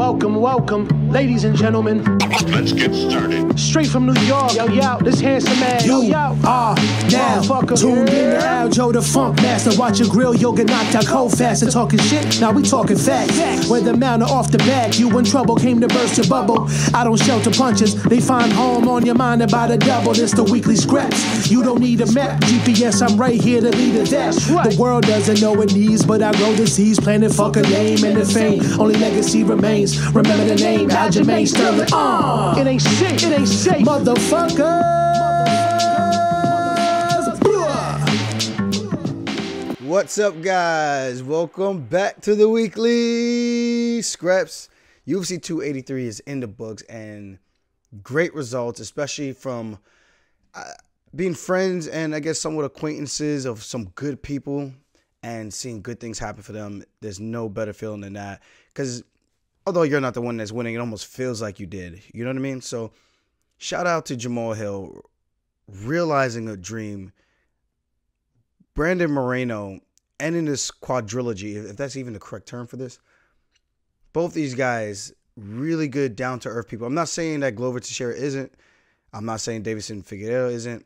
Welcome, ladies and gentlemen. Let's get started. Straight from New York, yo, this handsome man, yo. Now tuned in to Aljo, the Funk Master. Watch your grill, yoga knocked out cold fast. And talking shit, now we talking facts. Where the mountain off the back, you in trouble, came to burst your bubble. I don't shelter punches, they find home on your mind about a double. It's the weekly scraps. You don't need a map, GPS, I'm right here to lead the dash. Right. The world doesn't know it needs, but I grow the seeds, planted fuck a name and the fame. Only legacy remains. Remember the name, Aljamain Sterling. It ain't safe, motherfuckers. What's up, guys? Welcome back to the weekly scraps. UFC 283 is in the books, and great results, especially from being friends and I guess somewhat acquaintances of some good people and seeing good things happen for them. There's no better feeling than that, because although you're not the one that's winning, it almost feels like you did. You know what I mean? So shout out to Jamahal Hill, realizing a dream. Brandon Moreno, ending this quadrilogy, if that's even the correct term for this. Both these guys, really good, down-to-earth people. I'm not saying that Glover Texeira isn't. I'm not saying Deiveson Figueiredo isn't.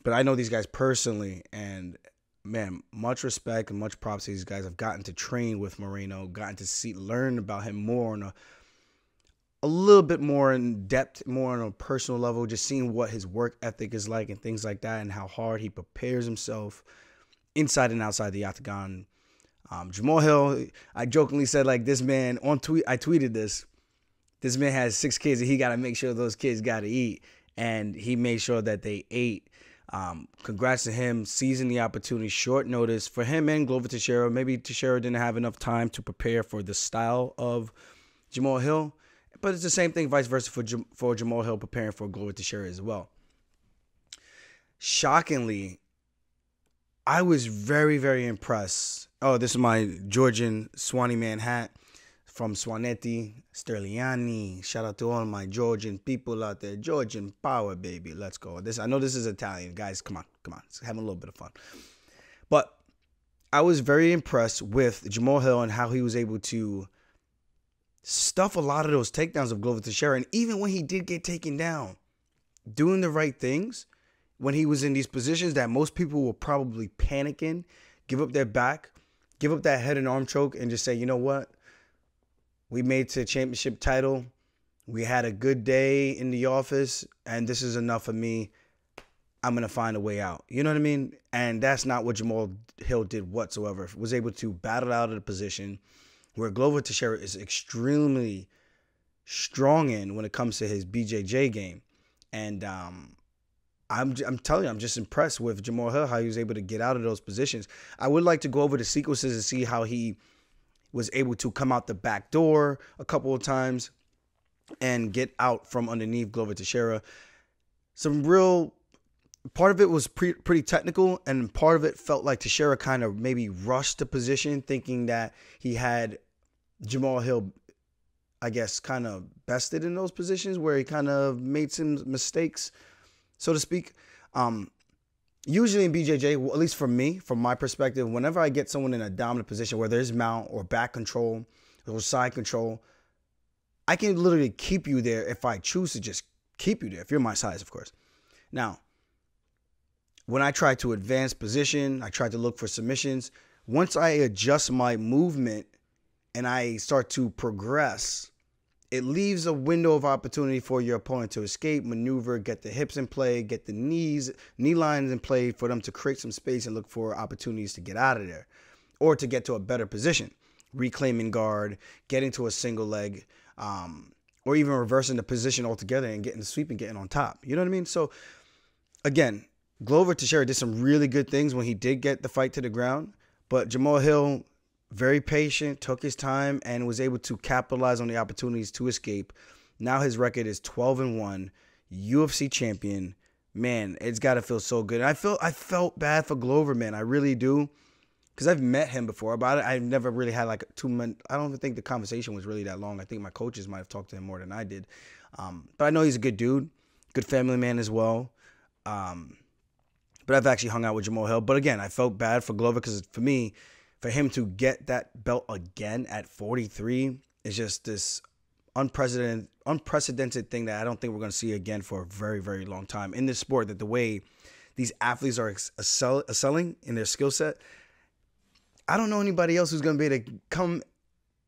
But I know these guys personally, and man, much respect and much props to these guys. I've gotten to train with Moreno, gotten to learn about him more on a little bit more in depth, more on a personal level, just seeing what his work ethic is like and things like that, and how hard he prepares himself inside and outside the octagon. Jamahal Hill, I jokingly said, like, this man on I tweeted this man has 6 kids and he got to make sure those kids got to eat, and he made sure that they ate. Congrats to him, seizing the opportunity, short notice for him and Glover Texeira. Maybe Teixeira didn't have enough time to prepare for the style of Jamahal Hill, but it's the same thing, vice versa, for Jamahal Hill preparing for Glover Texeira as well. Shockingly, I was very, very impressed. Oh, this is my Georgian Swanee Man hat from Swanetti, Sterliani. Shout out to all my Georgian people out there. Georgian power, baby. Let's go. I know this is Italian. Guys, come on. Let's have a little bit of fun. But I was very impressed with Jamahal Hill and how he was able to stuff a lot of those takedowns of Glover Texeira. And even when he did get taken down, doing the right things, when he was in these positions that most people will probably panic in, give up their back, give up that head and arm choke, and just say, you know what? We made it to the championship title. We had a good day in the office, and this is enough for me. I'm going to find a way out. You know what I mean? And that's not what Jamahal Hill did whatsoever. Was able to battle out of the position where Glover Texeira is extremely strong in when it comes to his BJJ game. And I'm telling you, I'm just impressed with Jamahal Hill, how he was able to get out of those positions. I would like to go over the sequences and see how he was able to come out the back door a couple of times and get out from underneath Glover Texeira. Part of it was pretty technical, and part of it felt like Teixeira kind of maybe rushed the position, thinking that he had Jamahal Hill, I guess, kind of bested in those positions where he kind of made some mistakes, so to speak. Usually in BJJ, well, at least for me, from my perspective, whenever I get someone in a dominant position where there's mount or back control or side control, I can literally keep you there if I choose to just keep you there, if you're my size, of course. Now, when I try to advance position, I try to look for submissions. Once I adjust my movement and I start to progress, it leaves a window of opportunity for your opponent to escape, maneuver, get the hips in play, get the knee lines in play for them to create some space and look for opportunities to get out of there or to get to a better position, reclaiming guard, getting to a single leg, or even reversing the position altogether and getting the sweep and getting on top. You know what I mean? So, again, Glover Texeira did some really good things when he did get the fight to the ground, but Jamahal Hill, very patient, took his time, and was able to capitalize on the opportunities to escape. Now his record is 12-1, UFC champion. Man, it's got to feel so good. I felt bad for Glover, man. I really do, because I've met him before, but I've never really had like 2 minutes. I don't even think the conversation was really that long. I think my coaches might have talked to him more than I did. But I know he's a good dude, good family man as well. But I've actually hung out with Jamahal Hill. But again, I felt bad for Glover, because for me, for him to get that belt again at 43 is just this unprecedented thing that I don't think we're going to see again for a very, very long time in this sport, that the way these athletes are excelling in their skill set. I don't know anybody else who's going to be able to come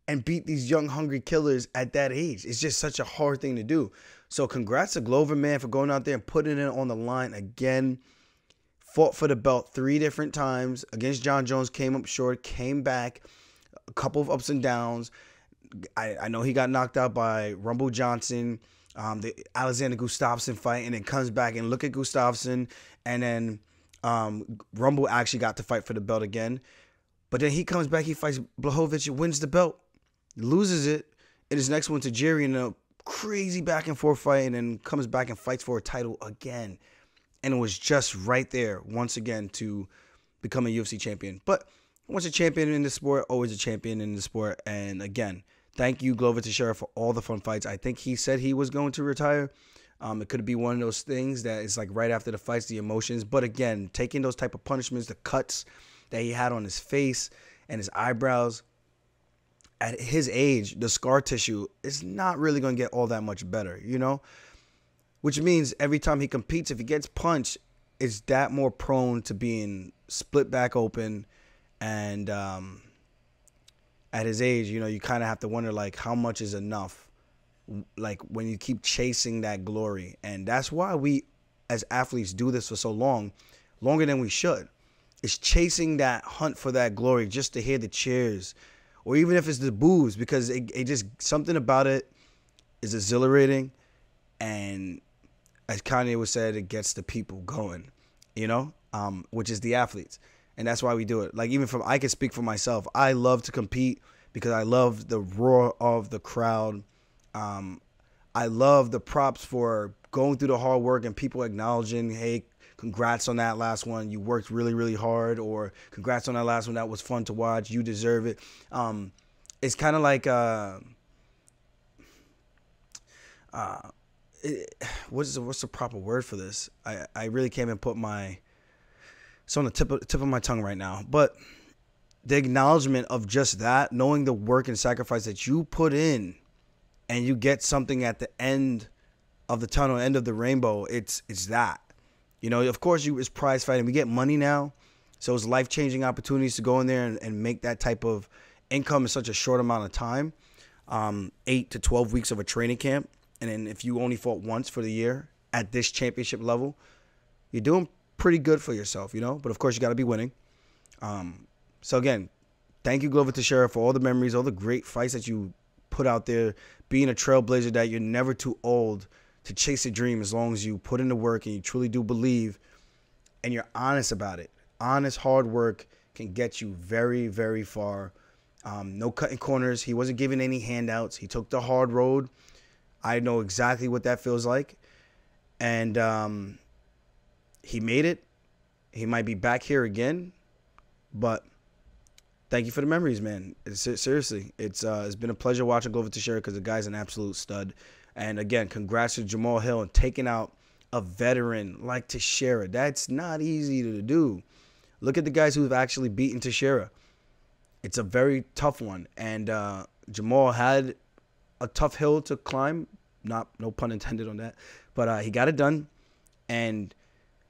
and beat these young, hungry killers at that age. It's just such a hard thing to do. So congrats to Glover, man, for going out there and putting it on the line again. Fought for the belt 3 different times against John Jones, came up short, came back, a couple of ups and downs. I know he got knocked out by Rumble Johnson, the Alexander Gustafsson fight, and then comes back and look at Gustafsson, and then Rumble actually got to fight for the belt again. But then he comes back, he fights Blachowicz, wins the belt, loses it in his next one to Jerry in a crazy back and forth fight, and then comes back and fights for a title again. And it was just right there once again to become a UFC champion. But once a champion in the sport, always a champion in the sport. And again, thank you, Glover Texeira, for all the fun fights. I think he said he was going to retire. It could be one of those things that is like right after the fights, the emotions. But again, taking those type of punishments, the cuts that he had on his face and his eyebrows, at his age, the scar tissue is not really going to get all that much better, you know? Which means every time he competes, if he gets punched, it's that more prone to being split back open. And at his age, you know, you kind of have to wonder, like, how much is enough? Like, when you keep chasing that glory. And that's why we, as athletes, do this for so long, longer than we should. It's chasing that hunt for that glory just to hear the cheers. Or even if it's the boos, because it just, something about it is exhilarating. And as Kanye was said, it gets the people going, you know, which is the athletes. And that's why we do it. Like, even I can speak for myself. I love to compete because I love the roar of the crowd. I love the props for going through the hard work and people acknowledging, hey, congrats on that last one. You worked really, really hard. Or congrats on that last one. That was fun to watch. You deserve it. It's kind of like what's the proper word for this? I really can't even put it's on the tip of my tongue right now. But the acknowledgement of just that, knowing the work and sacrifice that you put in, and you get something at the end of the tunnel, end of the rainbow, it's that. You know, of course, it's prize fighting. We get money now, so it's life-changing opportunities to go in there and make that type of income in such a short amount of time. 8 to 12 weeks of a training camp. And then if you only fought once for the year at this championship level, you're doing pretty good for yourself, you know? But, of course, you got to be winning. So, again, thank you, Glover Texeira, for all the memories, all the great fights that you put out there, being a trailblazer that you're never too old to chase a dream as long as you put in the work and you truly do believe and you're honest about it. Honest, hard work can get you very, very far. No cutting corners. He wasn't giving any handouts. He took the hard road. I know exactly what that feels like. And he made it. He might be back here again. But thank you for the memories, man. Seriously, it's been a pleasure watching Glover Texeira because the guy's an absolute stud. And, again, congrats to Jamahal Hill and taking out a veteran like Teixeira. That's not easy to do. Look at the guys who have actually beaten Teixeira. It's a very tough one. And Jamahal had a tough hill to climb. No pun intended on that. But he got it done. And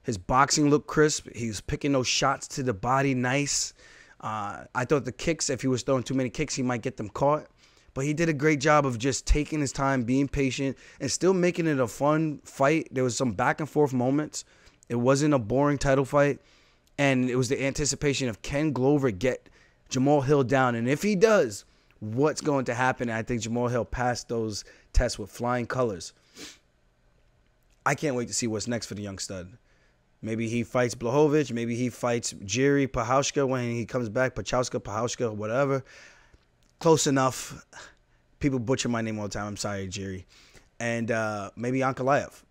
his boxing looked crisp. He was picking those shots to the body nice. I thought the kicks, if he was throwing too many kicks, he might get them caught. But he did a great job of just taking his time, being patient, and still making it a fun fight. There was some back and forth moments. It wasn't a boring title fight. And it was the anticipation of, can Glover get Jamahal Hill down? And if he does, what's going to happen? And I think Jamahal Hill passed those tests with flying colors. I can't wait to see what's next for the young stud. Maybe he fights Blachowicz. Maybe he fights Jerry Pachowska when he comes back. Pachowska, whatever. Close enough. People butcher my name all the time. I'm sorry, Jerry. And maybe Ankalaev.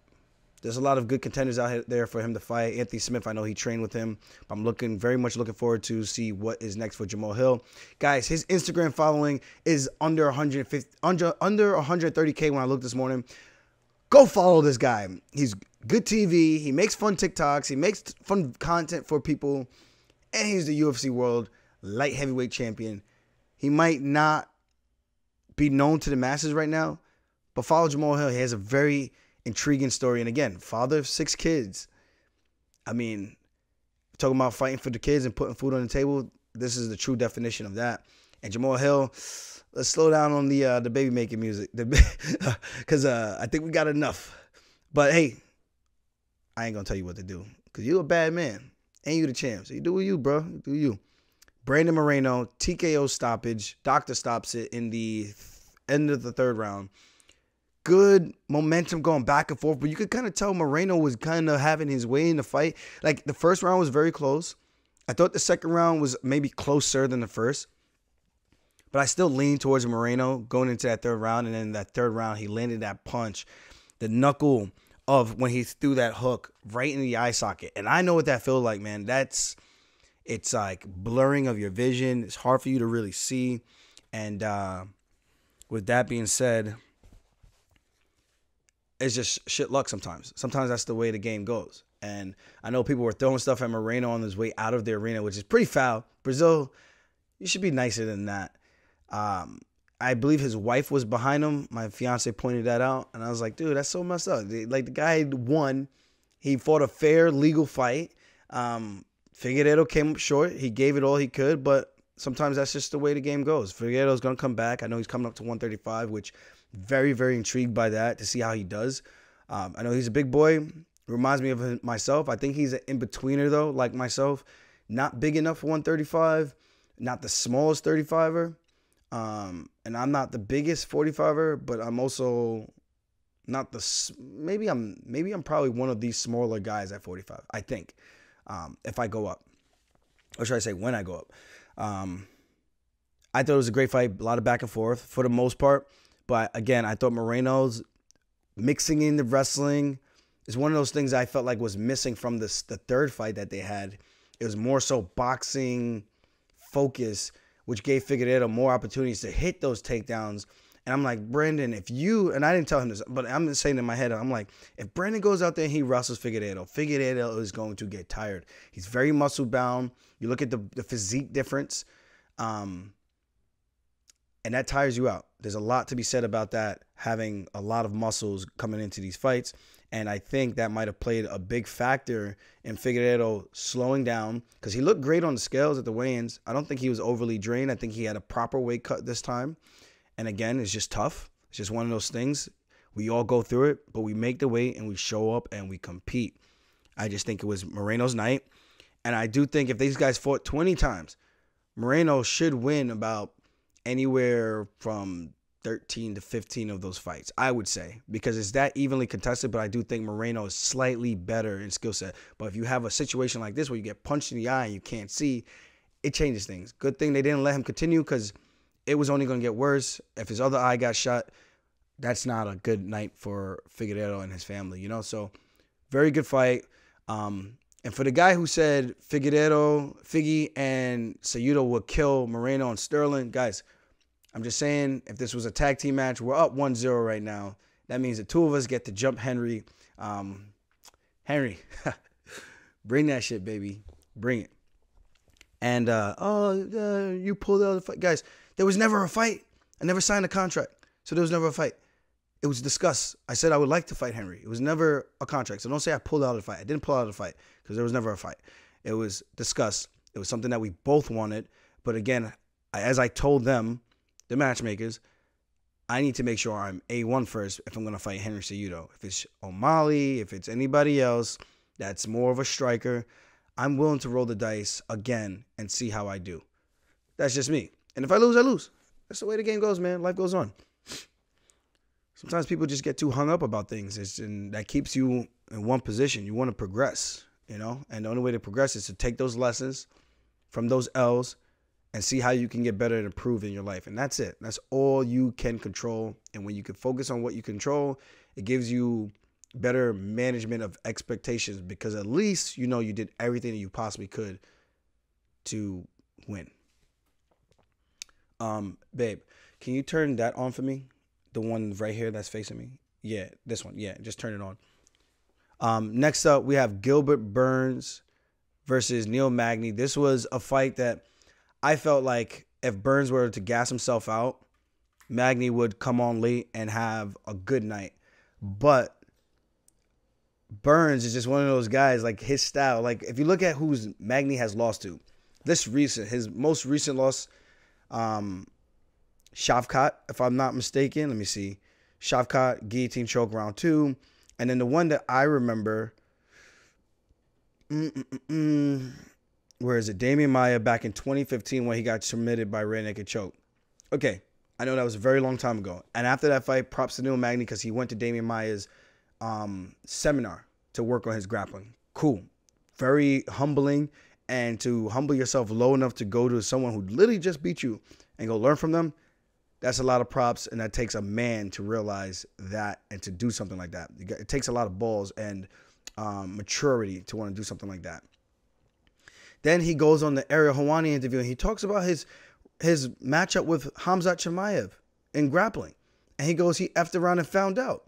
There's a lot of good contenders out there for him to fight. Anthony Smith, I know he trained with him. I'm very much looking forward to see what is next for Jamahal Hill. Guys, his Instagram following is under 130K when I looked this morning. Go follow this guy. He's good TV. He makes fun TikToks. He makes fun content for people. And he's the UFC World Light Heavyweight Champion. He might not be known to the masses right now, But follow Jamahal Hill. He has a very intriguing story. And again, father of 6 kids. I mean, talking about fighting for the kids and putting food on the table, this is the true definition of that. And Jamahal Hill, let's slow down on the baby making music, because I think we got enough. But hey, I ain't gonna tell you what to do, because you a bad man and you the champ. So you do you, bro. You do you. Brandon Moreno, TKO stoppage. Doctor stops it in the end of the 3rd round. Good momentum going back and forth, but you could kind of tell Moreno was kind of having his way in the fight. Like, the first round was very close. I thought the second round was maybe closer than the first, but I still leaned towards Moreno going into that 3rd round. And then that 3rd round, he landed that punch, the knuckle of when he threw that hook right in the eye socket. And I know what that feels like, man. It's like blurring of your vision. It's hard for you to really see. And with that being said, it's just shit luck sometimes. Sometimes that's the way the game goes. And I know people were throwing stuff at Moreno on his way out of the arena, which is pretty foul. Brazil, you should be nicer than that. I believe his wife was behind him. My fiance pointed that out. And I was like, dude, that's so messed up. Like, the guy won. He fought a fair, legal fight. Figueiredo came up short. He gave it all he could. But sometimes that's just the way the game goes. Figueiredo's going to come back. I know he's coming up to 135, which very, very intrigued by that to see how he does. I know he's a big boy. Reminds me of myself. I think he's an in-betweener, though, like myself. Not big enough for 135. Not the smallest 35er. And I'm not the biggest 45er, but I'm also not the... Maybe I'm probably one of these smaller guys at 45, I think, if I go up. Or should I say when I go up. I thought it was a great fight. A lot of back and forth for the most part. But again, I thought Moreno's mixing in the wrestling is one of those things I felt like was missing from the 3rd fight that they had. It was more so boxing focus, which gave Figueiredo more opportunities to hit those takedowns. And I'm like, Brandon, if you, and I didn't tell him this, but I'm just saying in my head, I'm like, if Brandon goes out there and he wrestles Figueiredo is going to get tired. He's very muscle bound. You look at the physique difference. And that tires you out. There's a lot to be said about that, having a lot of muscles coming into these fights. And I think that might have played a big factor in Figueiredo slowing down, because he looked great on the scales at the weigh-ins. I don't think he was overly drained. I think he had a proper weight cut this time. And again, it's just tough. It's just one of those things. We all go through it, but we make the weight and we show up and we compete. I just think it was Moreno's night. And I do think if these guys fought 20 times, Moreno should win about anywhere from 13 to 15 of those fights, I would say, because it's that evenly contested. But I do think Moreno is slightly better in skill set. But if you have a situation like this where you get punched in the eye and you can't see, it changes things. Good thing they didn't let him continue, because it was only going to get worse. If his other eye got shot, that's not a good night for Figueiredo and his family, you know? So very good fight. And for the guy who said Figgy and Cejudo will kill Moreno and Sterling, guys, I'm just saying, if this was a tag team match, we're up 1-0 right now. That means the two of us get to jump Henry. Henry, bring that shit, baby. Bring it. And, you pulled out the fight. Guys, there was never a fight. I never signed a contract. So there was never a fight. It was discussed. I said I would like to fight Henry. It was never a contract. So don't say I pulled out of the fight. I didn't pull out of the fight, because there was never a fight. It was discussed. It was something that we both wanted. But again, as I told them, the matchmakers, I need to make sure I'm A1 first if I'm going to fight Henry Cejudo. If it's O'Malley, if it's anybody else that's more of a striker, I'm willing to roll the dice again and see how I do. That's just me. And if I lose, I lose. That's the way the game goes, man. Life goes on. Sometimes people just get too hung up about things, and that keeps you in one position. You want to progress, you know? And the only way to progress is to take those lessons from those L's and see how you can get better and improve in your life. And that's it. That's all you can control. And when you can focus on what you control, it gives you better management of expectations, because at least you know you did everything that you possibly could to win. Babe, can you turn that on for me? The one right here that's facing me? Yeah, this one. Yeah, just turn it on. Next up, we have Gilbert Burns versus Neil Magny. This was a fight that I felt like if Burns were to gas himself out, Magny would come on late and have a good night. But Burns is just one of those guys, like his style. Like if you look at who's Magny has lost to, his most recent loss, Shavkat, if I'm not mistaken. Let me see. Shavkat, guillotine choke round 2. And then the one that I remember, where is it? Damian Maia back in 2015 when he got submitted by rear naked choke. Okay, I know that was a very long time ago. And after that fight, props to Neil Magny because he went to Damian Maia's seminar to work on his grappling. Cool. Very humbling. And to humble yourself low enough to go to someone who literally just beat you and go learn from them, that's a lot of props, and that takes a man to realize that and to do something like that. It takes a lot of balls and maturity to want to do something like that. Then he goes on the Ariel Helwani interview, and he talks about his matchup with Khamzat Chimaev in grappling. And he goes, he effed around and found out.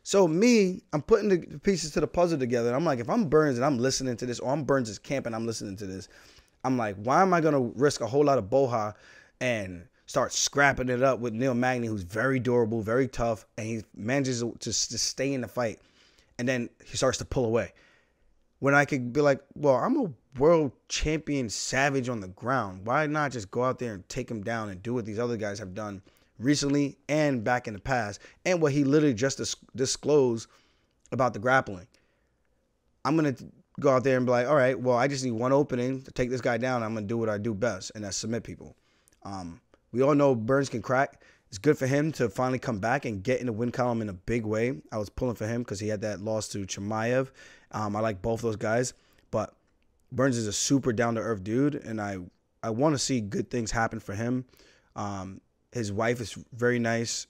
So me, I'm putting the pieces to the puzzle together. And I'm like, if I'm Burns and I'm listening to this, or I'm Burns' camp and I'm listening to this, I'm like, why am I going to risk a whole lot of boha and start scrapping it up with Neil Magny, who's very durable, very tough, and he manages to stay in the fight. And then he starts to pull away. When I could be like, well, I'm a world champion savage on the ground. Why not just go out there and take him down and do what these other guys have done recently and back in the past, and what he literally just disclosed about the grappling? I'm going to go out there and be like, all right, well, I just need one opening to take this guy down. I'm going to do what I do best, and that's submit people. We all know Burns can crack. It's good for him to finally come back and get in the win column in a big way. I was pulling for him because he had that loss to Chimaev. I like both those guys, but Burns is a super down-to-earth dude, and I want to see good things happen for him. His wife is very nice.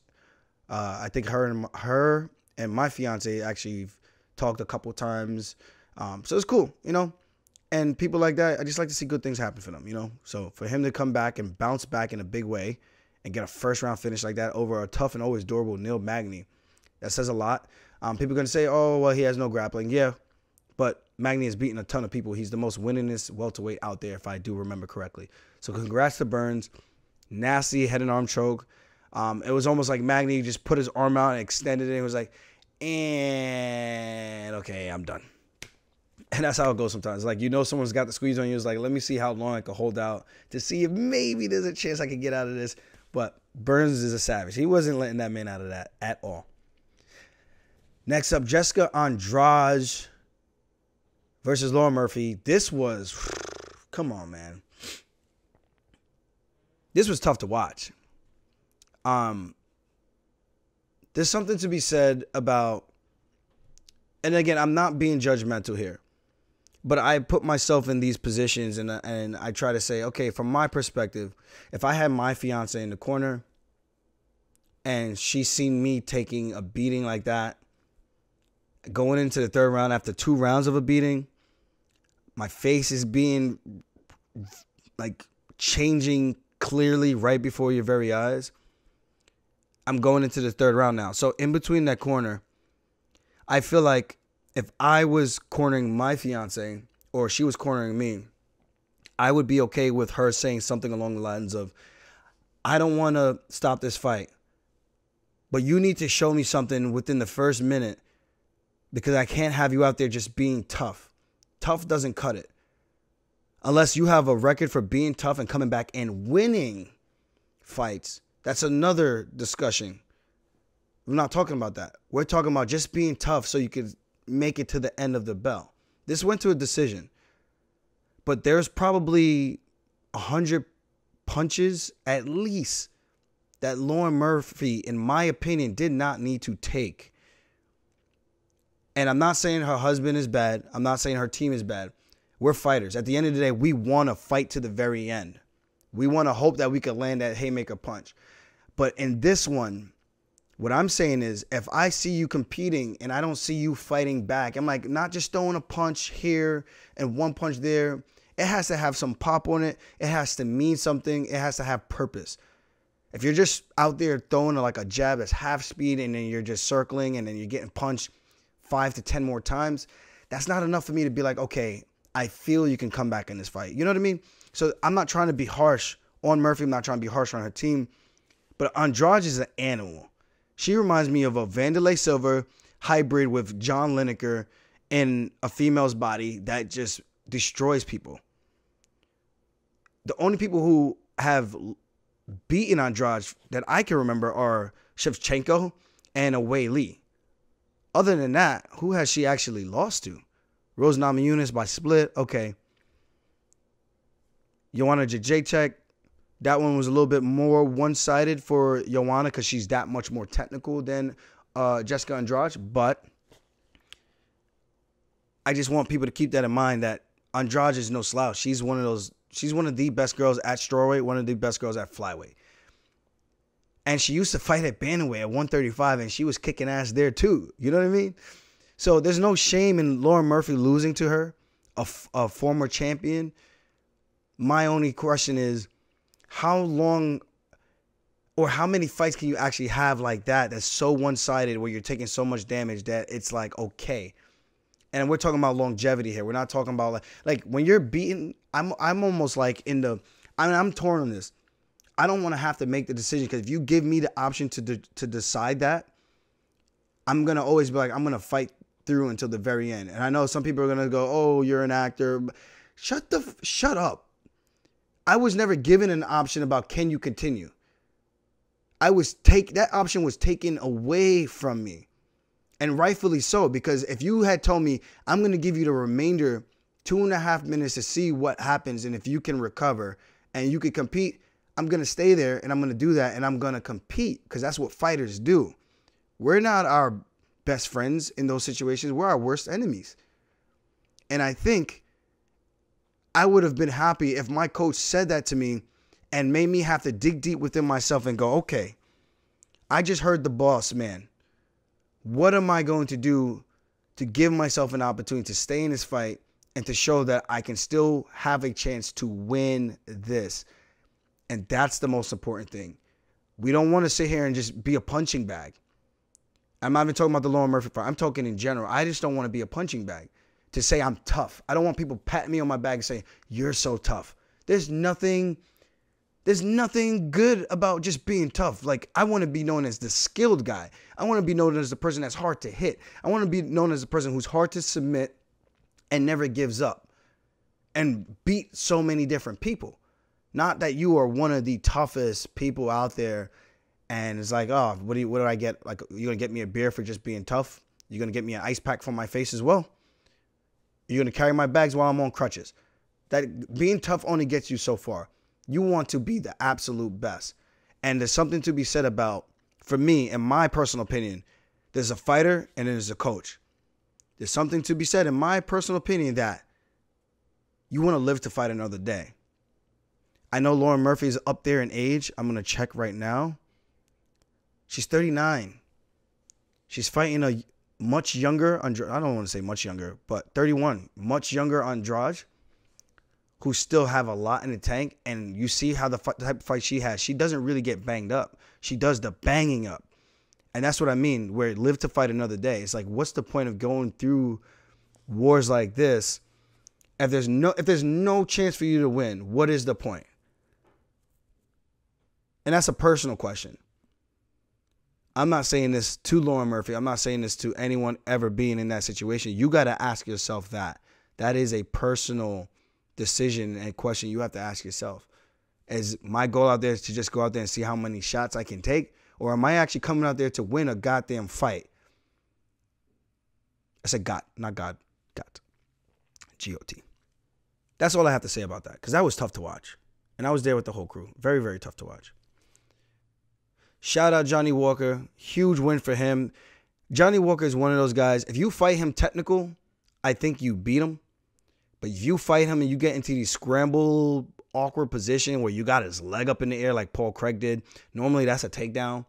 I think her and my fiance actually talked a couple times. So it's cool, you know. And people like that, I just like to see good things happen for them, you know. So for him to come back and bounce back in a big way and get a first-round finish like that over a tough and always durable Neil Magny, that says a lot. People are going to say, oh, well, he has no grappling. Yeah, but Magny has beaten a ton of people. He's the most winningest welterweight out there, if I do remember correctly. So congrats to Burns. Nasty head and arm choke. It was almost like Magny just put his arm out and extended it. It was like, and okay, I'm done. And that's how it goes sometimes. Like, you know, someone's got the squeeze on you. It's like, let me see how long I can hold out to see if maybe there's a chance I can get out of this. But Burns is a savage. He wasn't letting that man out of that at all. Next up, Jessica Andrade versus Laura Murphy. This was, come on, man. This was tough to watch. There's something to be said about, and again, I'm not being judgmental here, but I put myself in these positions and I try to say, okay, from my perspective, if I had my fiance in the corner and she's seen me taking a beating like that, going into the third round after 2 rounds of a beating, my face is being like changing clearly right before your very eyes. I'm going into the third round now. So in between that corner, I feel like if I was cornering my fiance or she was cornering me, I would be okay with her saying something along the lines of, I don't want to stop this fight, but you need to show me something within the first minute because I can't have you out there just being tough. Tough doesn't cut it. Unless you have a record for being tough and coming back and winning fights. That's another discussion. We're not talking about that. We're talking about just being tough so you could make it to the end of the bell. This went to a decision. But there's probably 100 punches at least that Lauren Murphy, in my opinion, did not need to take. And I'm not saying her husband is bad. I'm not saying her team is bad. We're fighters. At the end of the day, we want to fight to the very end. We want to hope that we could land that haymaker punch. But in this one, what I'm saying is, if I see you competing and I don't see you fighting back, I'm like, not just throwing a punch here and one punch there. It has to have some pop on it. It has to mean something. It has to have purpose. If you're just out there throwing like a jab that's half speed and then you're just circling and then you're getting punched 5 to 10 more times, that's not enough for me to be like, okay, I feel you can come back in this fight. You know what I mean? So I'm not trying to be harsh on Murphy. I'm not trying to be harsh on her team. But Andrade is an animal. She reminds me of a Vanderlei Silva hybrid with John Lineker in a female's body that just destroys people. The only people who have beaten Andrade that I can remember are Shevchenko and Away Lee. Other than that, who has she actually lost to? Rose Namajunas by split. Okay. Joanna Jedrzejczyk. That one was a little bit more one-sided for Joanna because she's that much more technical than Jessica Andrade. But I just want people to keep that in mind that Andrade is no slouch. She's one of the best girls at strawweight, one of the best girls at flyweight. And she used to fight at bantamweight at 135, and she was kicking ass there too. You know what I mean? So there's no shame in Lauren Murphy losing to her, a former champion. My only question is, how long or how many fights can you actually have like that that's so one-sided where you're taking so much damage that it's like, okay. And we're talking about longevity here. We're not talking about like when you're beaten, I'm almost like I'm torn on this. I don't want to have to make the decision because if you give me the option to decide that, I'm going to always be like, I'm going to fight through until the very end. And I know some people are going to go, oh, you're an actor. Shut up. I was never given an option about can you continue. That option was taken away from me. And rightfully so, because if you had told me I'm going to give you the remainder 2.5 minutes to see what happens and if you can recover and you can compete, I'm going to stay there and I'm going to do that and I'm going to compete because that's what fighters do. We're not our best friends in those situations. We're our worst enemies. And I think I would have been happy if my coach said that to me and made me have to dig deep within myself and go, okay, I just heard the boss, man. What am I going to do to give myself an opportunity to stay in this fight and to show that I can still have a chance to win this? And that's the most important thing. We don't want to sit here and just be a punching bag. I'm not even talking about the Lauren Murphy fight. I'm talking in general. I just don't want to be a punching bag to say I'm tough. I don't want people patting me on my back and saying, you're so tough. There's nothing good about just being tough. Like, I want to be known as the skilled guy. I want to be known as the person that's hard to hit. I want to be known as the person who's hard to submit and never gives up and beat so many different people. Not that you are one of the toughest people out there and it's like, oh, what do I get? Like, you're going to get me a beer for just being tough? You're going to get me an ice pack for my face as well? You're going to carry my bags while I'm on crutches? That being tough only gets you so far. You want to be the absolute best. And there's something to be said about, for me, in my personal opinion, there's a fighter and there's a coach. There's something to be said, in my personal opinion, that you want to live to fight another day. I know Lauren Murphy's up there in age. I'm going to check right now. She's 39. She's fighting a much younger, I don't want to say much younger, but 31, much younger Andrade, who still have a lot in the tank. And you see how the type of fight she has. She doesn't really get banged up. She does the banging up. And that's what I mean, where live to fight another day. It's like, what's the point of going through wars like this if there's no chance for you to win? What is the point? And that's a personal question. I'm not saying this to Lauren Murphy. I'm not saying this to anyone ever being in that situation. You got to ask yourself that. That is a personal decision and question you have to ask yourself. Is my goal out there to just go out there and see how many shots I can take? Or am I actually coming out there to win a goddamn fight? I said got, not God. Got. G-O-T. That's all I have to say about that. Because that was tough to watch. And I was there with the whole crew. Very, very tough to watch. Shout out Johnny Walker. Huge win for him. Johnny Walker is one of those guys. If you fight him technical, I think you beat him. But if you fight him and you get into the scramble, awkward position where you got his leg up in the air like Paul Craig did, normally that's a takedown.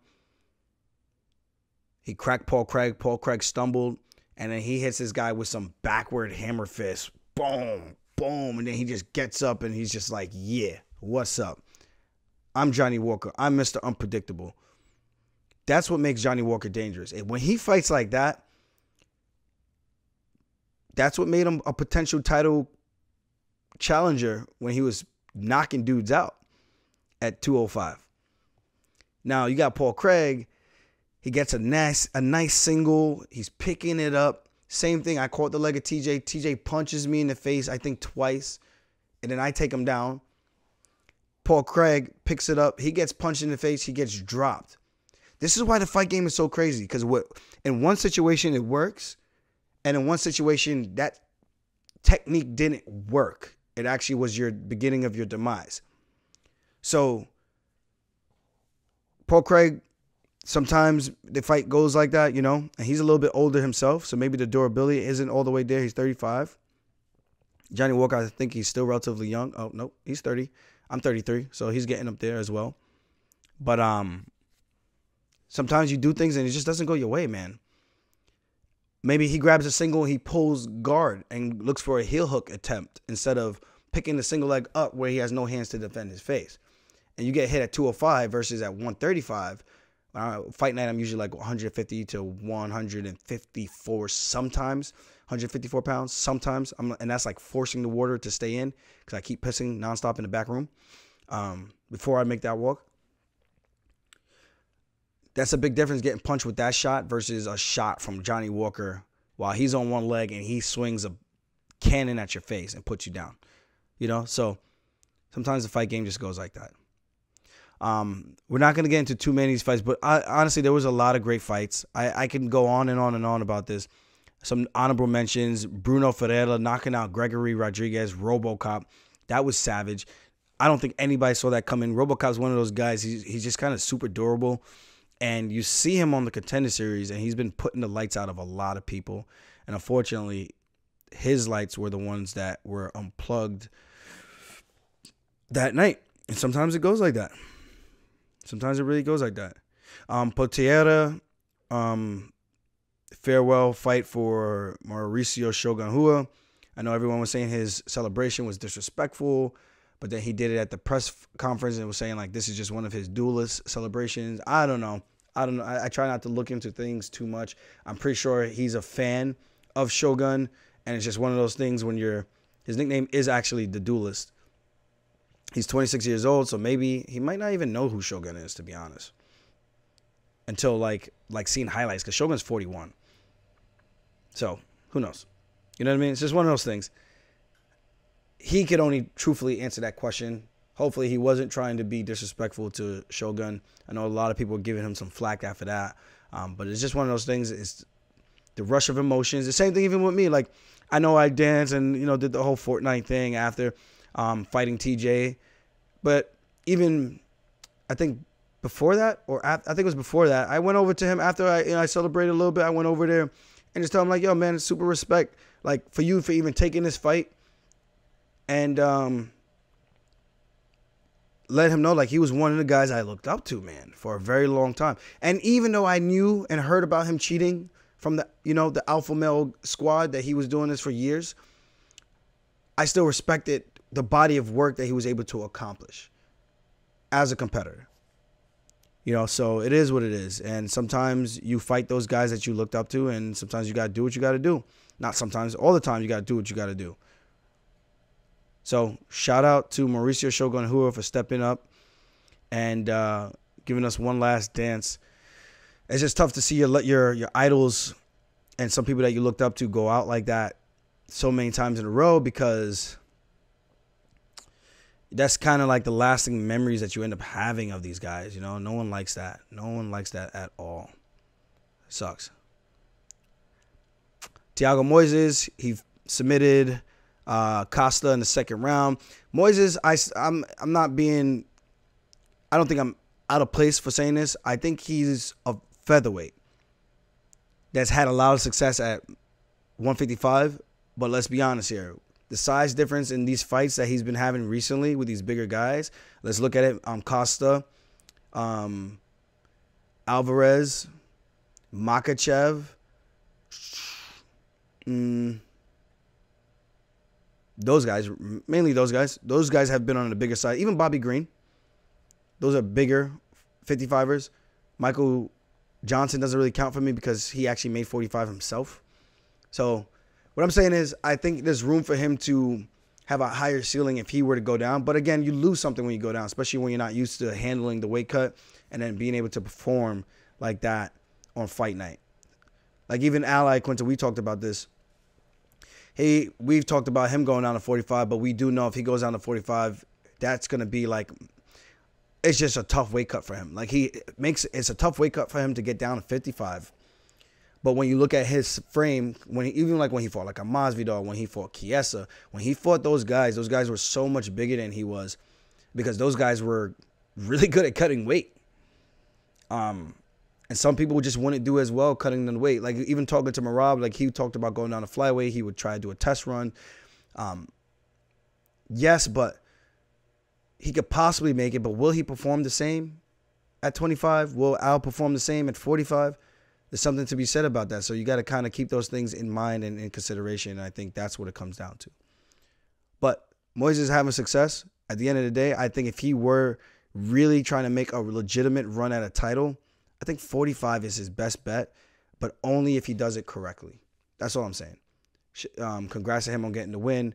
He cracked Paul Craig. Paul Craig stumbled. And then he hits this guy with some backward hammer fist. Boom, boom. And then he just gets up and he's just like, yeah, what's up? I'm Johnny Walker. I'm Mr. Unpredictable. That's what makes Johnny Walker dangerous. And when he fights like that, that's what made him a potential title challenger when he was knocking dudes out at 205. Now you got Paul Craig. He gets a nice single. He's picking it up. Same thing. I caught the leg of TJ. TJ punches me in the face, I think twice. And then I take him down. Paul Craig picks it up. He gets punched in the face. He gets dropped. This is why the fight game is so crazy. Because in one situation it works. And in one situation that technique didn't work. It actually was your beginning of your demise. So Paul Craig, sometimes the fight goes like that, and he's a little bit older himself, so maybe the durability isn't all the way there. He's 35. Johnny Walker, I think he's still relatively young. Oh, no, he's 30. I'm 33, so he's getting up there as well. But sometimes you do things and it just doesn't go your way, man. Maybe he grabs a single, he pulls guard and looks for a heel hook attempt instead of picking the single leg up where he has no hands to defend his face. And you get hit at 205 versus at 135. Fight night, I'm usually like 150 to 154 sometimes, 154 pounds sometimes. And that's like forcing the water to stay in because I keep pissing nonstop in the back room before I make that walk. That's a big difference getting punched with that shot versus a shot from Johnny Walker while he's on one leg and he swings a cannon at your face and puts you down. So sometimes the fight game just goes like that. We're not going to get into too many of these fights, but honestly, there was a lot of great fights. I can go on and on and on about this. Some honorable mentions: Bruno Ferreira knocking out Gregory Rodriguez, RoboCop. That was savage. I don't think anybody saw that coming. RoboCop's one of those guys. He's just kind of super durable. And you see him on the Contender Series, and he's been putting the lights out of a lot of people. And unfortunately, his lights were the ones that were unplugged that night. And sometimes it goes like that. Sometimes it really goes like that. Teixeira, farewell fight for Mauricio Shogun. I know everyone was saying his celebration was disrespectful, but then he did it at the press conference and was saying like this is just one of his duelist celebrations. I don't know. I try not to look into things too much. I'm pretty sure he's a fan of Shogun, and it's just one of those things when his nickname is actually the duelist. He's 26 years old, so maybe he might not even know who Shogun is, to be honest. Until like seeing highlights, because Shogun's 41. So, who knows? You know what I mean? It's just one of those things. He could only truthfully answer that question. Hopefully he wasn't trying to be disrespectful to Shogun. I know a lot of people are giving him some flack after that. But it's just one of those things. It's the rush of emotions. The same thing even with me. Like, I know I danced and, did the whole Fortnite thing after fighting TJ. But even, I think before that, I think it was before that, I went over to him after I celebrated a little bit. I went over there and just told him, like, yo, man, super respect. Like, for you for even taking this fight. And let him know, like, he was one of the guys I looked up to, man, for a very long time. And even though I knew and heard about him cheating from the, the alpha male squad, that he was doing this for years, I still respected the body of work that he was able to accomplish as a competitor. So it is what it is. And sometimes you fight those guys that you looked up to, and sometimes you got to do what you got to do. Not sometimes, all the time you got to do what you got to do. So shout out to Mauricio Shogun for stepping up and giving us one last dance. It's just tough to see your idols and some people that you looked up to go out like that so many times in a row, because that's kind of like the lasting memories that you end up having of these guys. No one likes that. No one likes that at all. It sucks. Thiago Moises, he submitted Costa in the second round. Moises, I don't think I'm out of place for saying this. I think he's a featherweight that's had a lot of success at 155. But let's be honest here. The size difference in these fights that he's been having recently with these bigger guys. Let's look at it. Costa, Alvarez, Makhachev. Those guys, mainly those guys. Those guys have been on the bigger side. Even Bobby Green. Those are bigger 55ers. Michael Johnson doesn't really count for me because he actually made 45 himself. So what I'm saying is I think there's room for him to have a higher ceiling if he were to go down. But again, you lose something when you go down, especially when you're not used to handling the weight cut and then being able to perform like that on fight night. Like even Ally Quinta, we talked about this. We've talked about him going down to 45, but we do know if he goes down to 45, that's going to be like, it's just a tough weight cut for him. Like it's a tough weight cut for him to get down to 55. But when you look at his frame, even when he fought like a Masvidal, when he fought Chiesa, when he fought those guys were so much bigger than he was because those guys were really good at cutting weight. And some people just wouldn't do as well cutting the weight. Like even talking to Merab, like he talked about going down to flyweight, he would try to do a test run. Yes, but he could possibly make it, but will he perform the same at 25? Will Al perform the same at 45? There's something to be said about that. So you got to kind of keep those things in mind and in consideration. And I think that's what it comes down to. But Moises is having success. At the end of the day, I think if he were really trying to make a legitimate run at a title, I think 45 is his best bet, but only if he does it correctly. That's all I'm saying. Congrats to him on getting the win.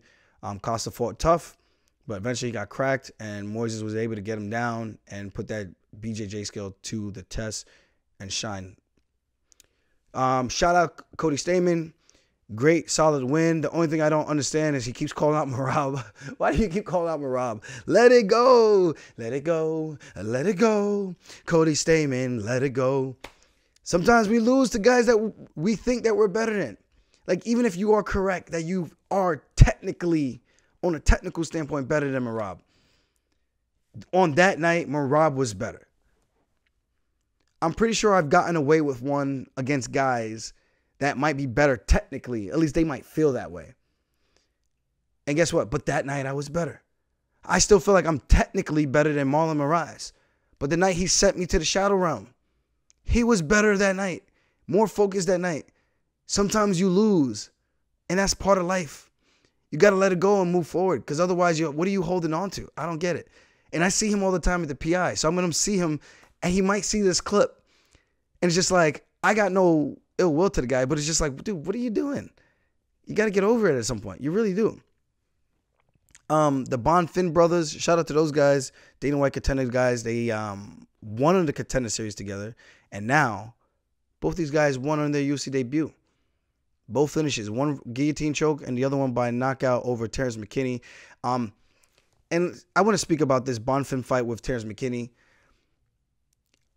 Costa fought tough, but eventually he got cracked, and Moises was able to get him down and put that BJJ skill to the test and shine. Shout out Cody Stamann. Great, solid win. The only thing I don't understand is he keeps calling out Merab. Why do you keep calling out Merab? Let it go. Let it go. Let it go. Cody Stamann, let it go. Sometimes we lose to guys that we think that we're better than. Like, even if you are correct that you are technically, on a technical standpoint, better than Merab. On that night, Merab was better. I'm pretty sure I've gotten away with one against guys that might be better technically. At least they might feel that way. And guess what? But that night I was better. I still feel like I'm technically better than Marlon Moraes. But the night he sent me to the shadow realm, he was better that night. More focused that night. Sometimes you lose. And that's part of life. You got to let it go and move forward. Because otherwise, what are you holding on to? I don't get it. And I see him all the time at the PI. So I'm going to see him. And he might see this clip. And it's just like, I got no ill will to the guy, but it's just like, dude, what are you doing? You got to get over it at some point. You really do. The Bonfim brothers, shout out to those guys. Dana White Contender guys. They won on the Contender Series together. And now, both these guys won on their UFC debut. Both finishes. One guillotine choke and the other one by knockout over Terrence McKinney. And I want to speak about this Bonfim fight with Terrence McKinney.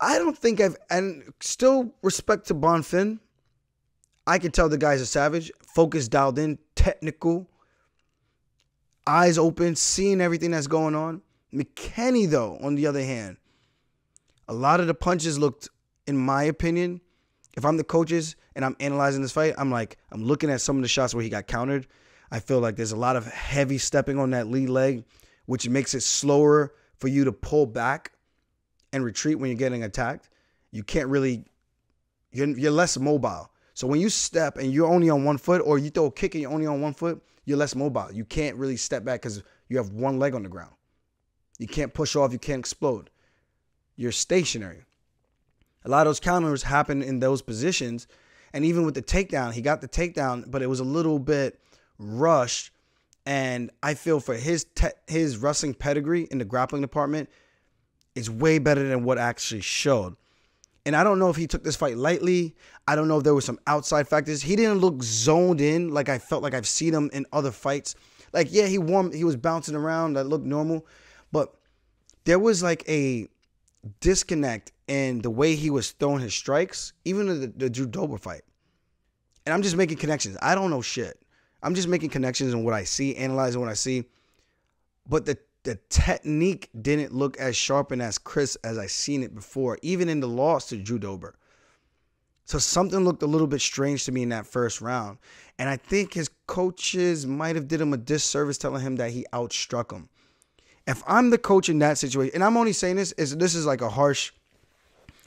I don't think and still respect to Bonfim. I can tell the guy's a savage, focused, dialed in, technical, eyes open, seeing everything that's going on. McKinney, though, on the other hand, a lot of the punches looked, in my opinion, if I'm the coaches and I'm analyzing this fight, I'm looking at some of the shots where he got countered. I feel like there's a lot of heavy stepping on that lead leg, which makes it slower for you to pull back and retreat when you're getting attacked. You can't really, you're less mobile. So when you step and you're only on one foot, or you throw a kick and you're only on one foot, you're less mobile. You can't really step back because you have one leg on the ground. You can't push off, you can't explode. You're stationary. A lot of those counters happen in those positions. And even with the takedown, he got the takedown, but it was a little bit rushed. And I feel for his wrestling pedigree in the grappling department, is way better than what actually showed. And I don't know if he took this fight lightly. I don't know if there were some outside factors. He didn't look zoned in like I felt like I've seen him in other fights. Like, yeah, he was bouncing around. That looked normal. But there was like a disconnect in the way he was throwing his strikes, even in the Drew Dober fight. And I'm just making connections. I don't know shit. I'm just making connections in what I see, analyzing what I see. But the technique didn't look as sharp and as crisp as I seen it before, even in the loss to Drew Dober. So something looked a little bit strange to me in that first round. And I think his coaches might have did him a disservice telling him that he outstruck him. If I'm the coach in that situation, and I'm only saying this is like a harsh,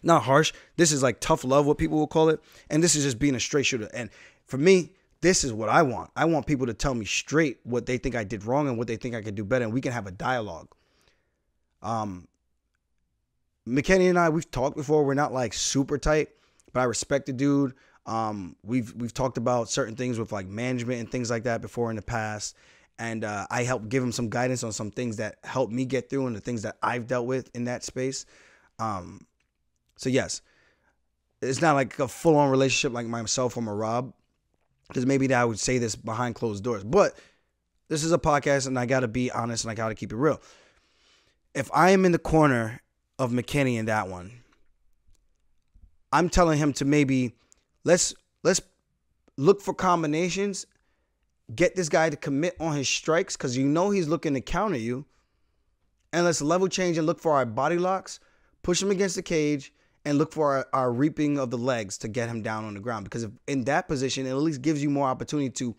not harsh, this is like tough love, what people will call it. And this is just being a straight shooter. And for me, this is what I want. I want people to tell me straight what they think I did wrong and what they think I could do better, and we can have a dialogue. McKinney and I, we've talked before. We're not like super tight, but I respect the dude. We've talked about certain things with like management and things like that before in the past, And I helped give him some guidance on some things that helped me get through and the things that I've dealt with in that space. So yes, it's not like a full-on relationship like myself or Marab, because maybe that I would say this behind closed doors. But this is a podcast, and I got to be honest, and I got to keep it real. If I am in the corner of McKinney in that one, I'm telling him to maybe let's look for combinations, get this guy to commit on his strikes because you know he's looking to counter you, and let's level change and look for our body locks, push him against the cage, and look for our reaping of the legs to get him down on the ground. Because if in that position, it at least gives you more opportunity to,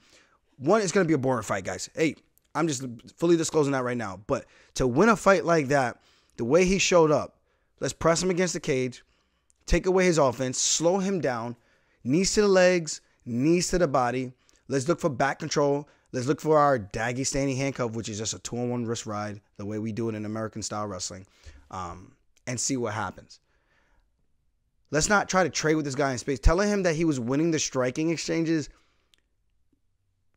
one, it's going to be a boring fight, guys. Hey, I'm just fully disclosing that right now. But to win a fight like that, the way he showed up, let's press him against the cage, take away his offense, slow him down, knees to the legs, knees to the body. Let's look for back control. Let's look for our daggy standing handcuff, which is just a 2-on-1 wrist ride, the way we do it in American style wrestling, and see what happens. Let's not try to trade with this guy in space. Telling him that he was winning the striking exchanges,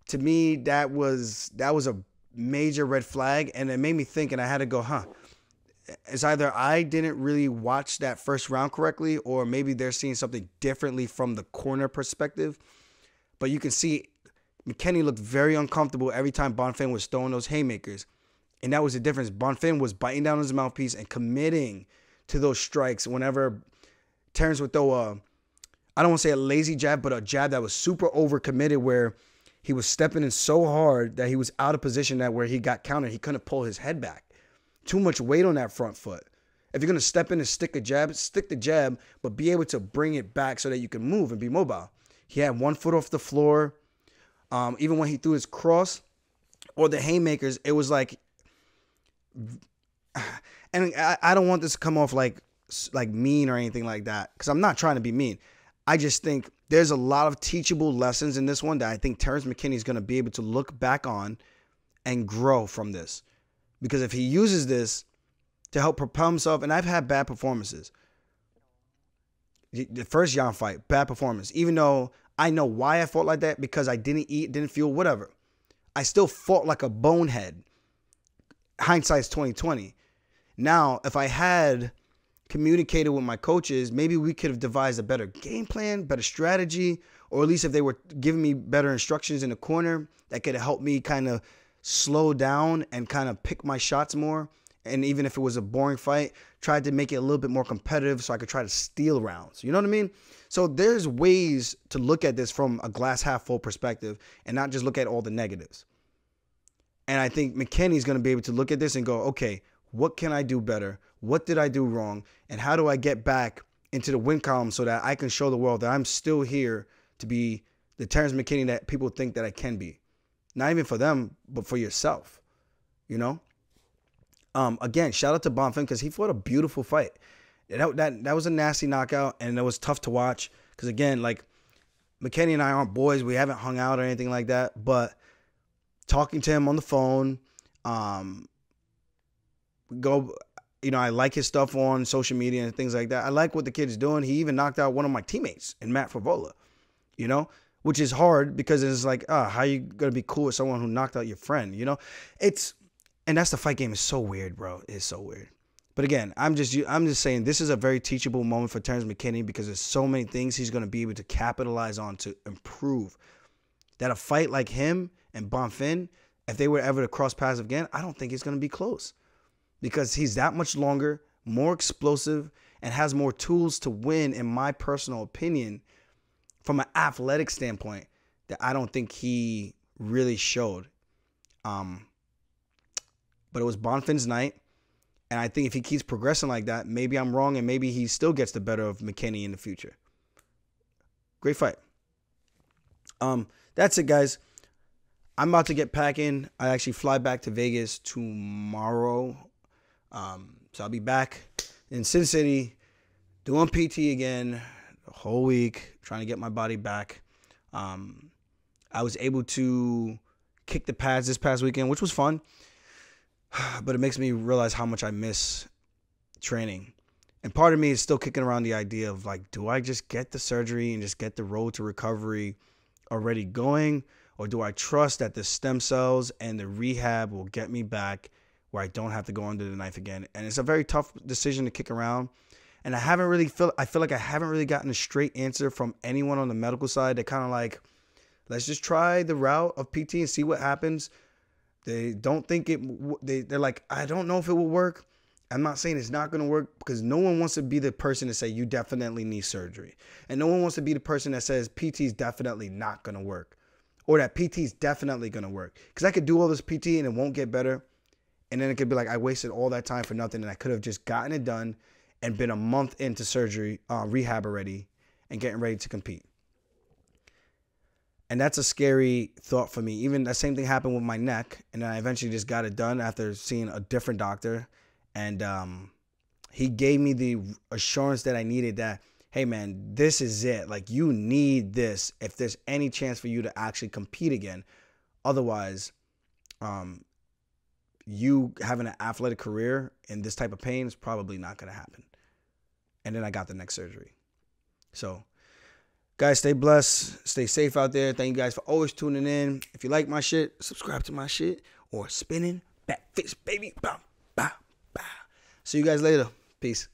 to me, that was a major red flag, and it made me think, and I had to go, it's either I didn't really watch that first round correctly, or maybe they're seeing something differently from the corner perspective. But you can see McKinney looked very uncomfortable every time Bonfim was throwing those haymakers. And that was the difference. Bonfim was biting down his mouthpiece and committing to those strikes whenever Terrence would throw I don't want to say a lazy jab, but a jab that was super overcommitted where he was stepping in so hard that he was out of position that where he got countered, he couldn't pull his head back. Too much weight on that front foot. If you're going to step in and stick the jab, but be able to bring it back so that you can move and be mobile. He had one foot off the floor. Even when he threw his cross or the haymakers, it was like, and I don't want this to come off like mean or anything like that, because I'm not trying to be mean. I just think there's a lot of teachable lessons in this one that I think Terrence McKinney is going to be able to look back on and grow from this. Because if he uses this to help propel himself, and I've had bad performances. The first Jan fight, bad performance. Even though I know why I fought like that, because I didn't eat, didn't feel, whatever. I still fought like a bonehead. Hindsight's 2020. Now, if I had communicated with my coaches, maybe we could have devised a better game plan, better strategy, or at least if they were giving me better instructions in the corner, that could have helped me kind of slow down and kind of pick my shots more. And even if it was a boring fight, tried to make it a little bit more competitive so I could try to steal rounds. You know what I mean? So there's ways to look at this from a glass half full perspective and not just look at all the negatives. And I think McKinney's going to be able to look at this and go, okay, what can I do better? What did I do wrong? And how do I get back into the win column so that I can show the world that I'm still here to be the Terrence McKinney that people think that I can be? Not even for them, but for yourself, you know? Again, shout out to Bonfim because he fought a beautiful fight. That was a nasty knockout, and it was tough to watch because, again, like, McKinney and I aren't boys. We haven't hung out or anything like that, but talking to him on the phone, I like his stuff on social media and things like that. I like what the kid's doing. He even knocked out one of my teammates in Matt Favola, which is hard because it's like, how are you going to be cool with someone who knocked out your friend, And that's the fight game is so weird, bro. It's so weird. But again, I'm just saying this is a very teachable moment for Terrence McKinney because there's so many things he's going to be able to capitalize on to improve. That a fight like him and Bonfim, if they were ever to cross paths again, I don't think it's going to be close. Because he's that much longer, more explosive, and has more tools to win, in my personal opinion, from an athletic standpoint, that I don't think he really showed. But it was Bonfim's night, and I think if he keeps progressing like that, maybe I'm wrong, and maybe he still gets the better of McKinney in the future. Great fight. That's it, guys. I'm about to get packing. I actually fly back to Vegas tomorrow. So I'll be back in Sin City doing PT again the whole week, trying to get my body back. I was able to kick the pads this past weekend, which was fun. But it makes me realize how much I miss training. And part of me is still kicking around the idea of, like, do I just get the surgery and just get the road to recovery already going? Or do I trust that the stem cells and the rehab will get me back where I don't have to go under the knife again? And it's a very tough decision to kick around. And I feel like I haven't really gotten a straight answer from anyone on the medical side. They're kind of like, let's just try the route of PT and see what happens. They don't think they're like, I don't know if it will work. I'm not saying it's not going to work, because no one wants to be the person to say you definitely need surgery. And no one wants to be the person that says PT is definitely not going to work, or that PT is definitely going to work. Because I could do all this PT and it won't get better. And then it could be like I wasted all that time for nothing, and I could have just gotten it done and been a month into surgery, rehab already, and getting ready to compete. And that's a scary thought for me. Even the same thing happened with my neck, and then I eventually just got it done after seeing a different doctor. And he gave me the assurance that I needed, that, hey, man, this is it. Like, you need this if there's any chance for you to actually compete again. Otherwise, you having an athletic career in this type of pain is probably not going to happen. And then I got the neck surgery. So, guys, stay blessed. Stay safe out there. Thank you guys for always tuning in. If you like my shit, subscribe to my shit, or spinning back fist, baby. Bow, bow. See you guys later. Peace.